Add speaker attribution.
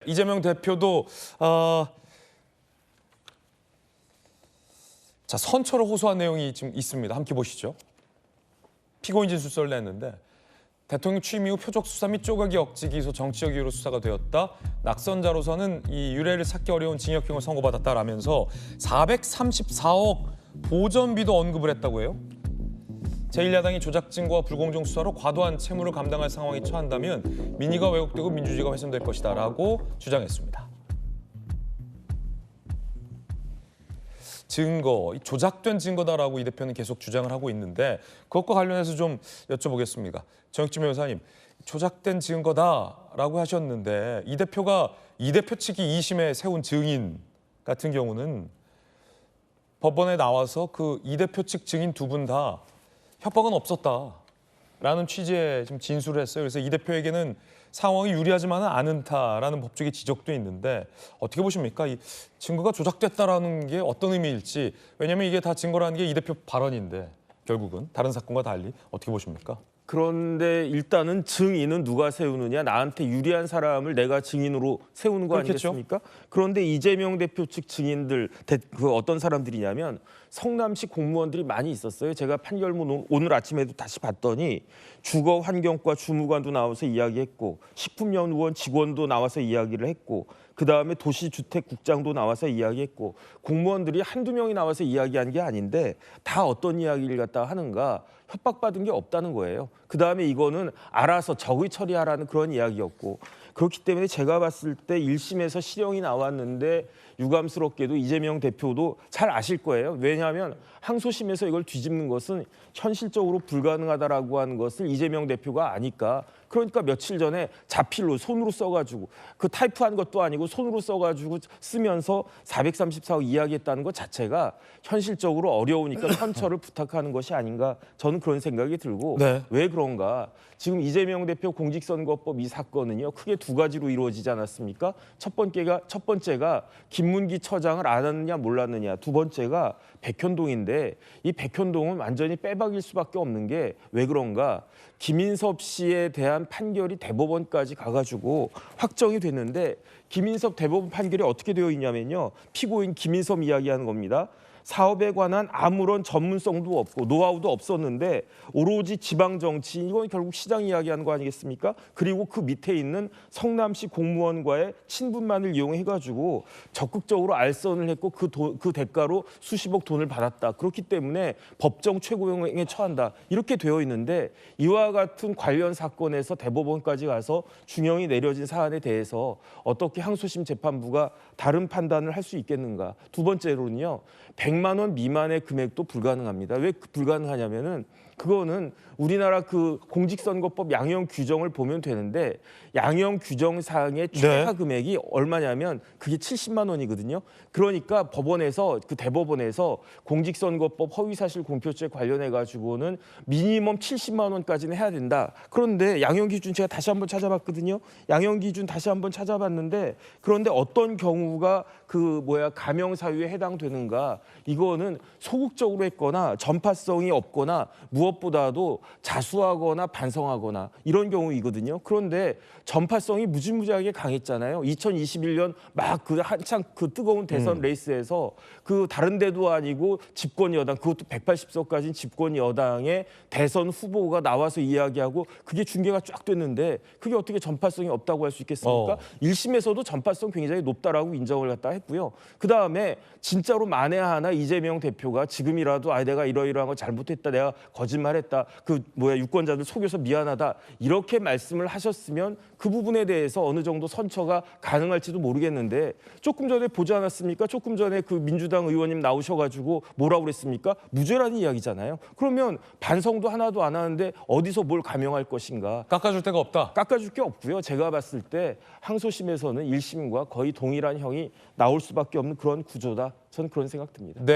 Speaker 1: 이재명 대표도 자, 선처를 호소한 내용이 지금 있습니다. 함께 보시죠. 피고인 진술서를 냈는데 대통령 취임 이후 표적 수사 및 쪼가기 억지 기소 정치적 이유로 수사가 되었다. 낙선자로서는 이 유례를 찾기 어려운 징역형을 선고받았다라면서 434억 보전비도 언급을 했다고 해요. 제1야당이 조작 증거와 불공정 수사로 과도한 채무를 감당할 상황에 처한다면 민의가 왜곡되고 민주주의가 훼손될 것이다라고 주장했습니다. 증거, 조작된 증거다라고 이 대표는 계속 주장을 하고 있는데 그것과 관련해서 좀 여쭤보겠습니다. 정혁진 변호사님, 조작된 증거다라고 하셨는데 이 대표 측이 2심에 세운 증인 같은 경우는 법원에 나와서 그 이 대표 측 증인 두 분 다 협박은 없었다라는 취지의 지금 진술을 했어요. 그래서 이 대표에게는 상황이 유리하지만은 않다라는 법적인 지적도 있는데 어떻게 보십니까? 이 증거가 조작됐다라는 게 어떤 의미일지. 왜냐하면 이게 다 증거라는 게 이 대표 발언인데 결국은 다른 사건과 달리 어떻게 보십니까?
Speaker 2: 그런데 일단은 증인은 누가 세우느냐, 나한테 유리한 사람을 내가 증인으로 세우는 거
Speaker 1: 그렇겠죠.
Speaker 2: 아니겠습니까? 그런데 이재명 대표 측 증인들 그 어떤 사람들이냐면 성남시 공무원들이 많이 있었어요. 제가 판결문 오늘 아침에도 다시 봤더니 주거환경과 주무관도 나와서 이야기했고 식품연구원 직원도 나와서 이야기를 했고 그다음에 도시주택국장도 나와서 이야기했고 공무원들이 한두 명이 나와서 이야기한 게 아닌데 다 어떤 이야기를 갖다 하는가, 협박받은 게 없다는 거예요. 그다음에 이거는 알아서 적의 처리하라는 그런 이야기였고, 그렇기 때문에 제가 봤을 때 1심에서 실형이 나왔는데 유감스럽게도 이재명 대표도 잘 아실 거예요. 왜냐하면 항소심에서 이걸 뒤집는 것은 현실적으로 불가능하다라고 하는 것을 이재명 대표가 아니까. 그러니까 며칠 전에 자필로 손으로 써가지고 그 타이프한 것도 아니고 손으로 써가지고 쓰면서 434억 이야기했다는 것 자체가 현실적으로 어려우니까 선처를 부탁하는 것이 아닌가, 저는 그런 생각이 들고.
Speaker 1: 네.
Speaker 2: 왜 그런가? 지금 이재명 대표 공직선거법 이 사건은요 크게 두 가지로 이루어지지 않았습니까? 첫 번째가 김문기 처장을 알았느냐 몰랐느냐, 두 번째가 백현동인데 이 백현동은 완전히 빼박일 수밖에 없는 게 왜 그런가? 김인섭 씨에 대한 판결이 대법원까지 가가지고 확정이 됐는데 김인섭 대법원 판결이 어떻게 되어 있냐면요, 피고인 김인섭 이야기하는 겁니다. 사업에 관한 아무런 전문성도 없고 노하우도 없었는데 오로지 지방 정치, 이건 결국 시장 이야기하는 거 아니겠습니까? 그리고 그 밑에 있는 성남시 공무원과의 친분만을 이용해가지고 적극적으로 알선을 했고 그 대가로 수십억 돈을 받았다. 그렇기 때문에 법정 최고형에 처한다. 이렇게 되어 있는데 이와 같은 관련 사건에서 대법원까지 가서 중형이 내려진 사안에 대해서 어떻게 항소심 재판부가 다른 판단을 할 수 있겠는가? 두 번째로는요, 100만 원 미만의 금액도 불가능합니다. 왜 불가능하냐면은 그거는 우리나라 그 공직선거법 양형 규정을 보면 되는데 양형 규정상의 최하 금액이 얼마냐면 그게 70만 원이거든요. 그러니까 법원에서 그 대법원에서 공직선거법 허위사실 공표죄 관련해 가지고는 미니멈 70만 원까지는 해야 된다. 그런데 양형 기준 제가 다시 한번 찾아봤거든요. 양형 기준 다시 한번 찾아봤는데 그런데 어떤 경우가 감형 사유에 해당되는가? 이거는 소극적으로 했거나 전파성이 없거나 무엇보다도 자수하거나 반성하거나 이런 경우이거든요. 그런데 전파성이 무지무지하게 강했잖아요. 2021년 막 그 한창 그 뜨거운 대선 레이스에서 그 다른 데도 아니고 집권 여당, 그것도 180석 가진 집권 여당의 대선 후보가 나와서 이야기하고 그게 중계가 쫙 됐는데 그게 어떻게 전파성이 없다고 할 수 있겠습니까? 1심에서도 전파성 굉장히 높다라고 인정을 갖다 했고요. 그다음에 진짜로 만에 하나 이재명 대표가 지금이라도 내가 이러이러한 거 잘못했다, 내가 거짓말했다, 유권자들 속여서 미안하다, 이렇게 말씀을 하셨으면 그 부분에 대해서 어느 정도 선처가 가능할지도 모르겠는데 조금 전에 보지 않았습니까? 조금 전에 그 민주당 의원님 나오셔가지고 뭐라고 그랬습니까? 무죄라는 이야기잖아요. 그러면 반성도 하나도 안 하는데 어디서 뭘 감형할 것인가?
Speaker 1: 깎아줄 데가 없다.
Speaker 2: 깎아줄 게 없고요. 제가 봤을 때 항소심에서는 1심과 거의 동일한 형이 나올 수밖에 없는 그런 구조다. 저는 그런 생각 듭니다.
Speaker 1: 네.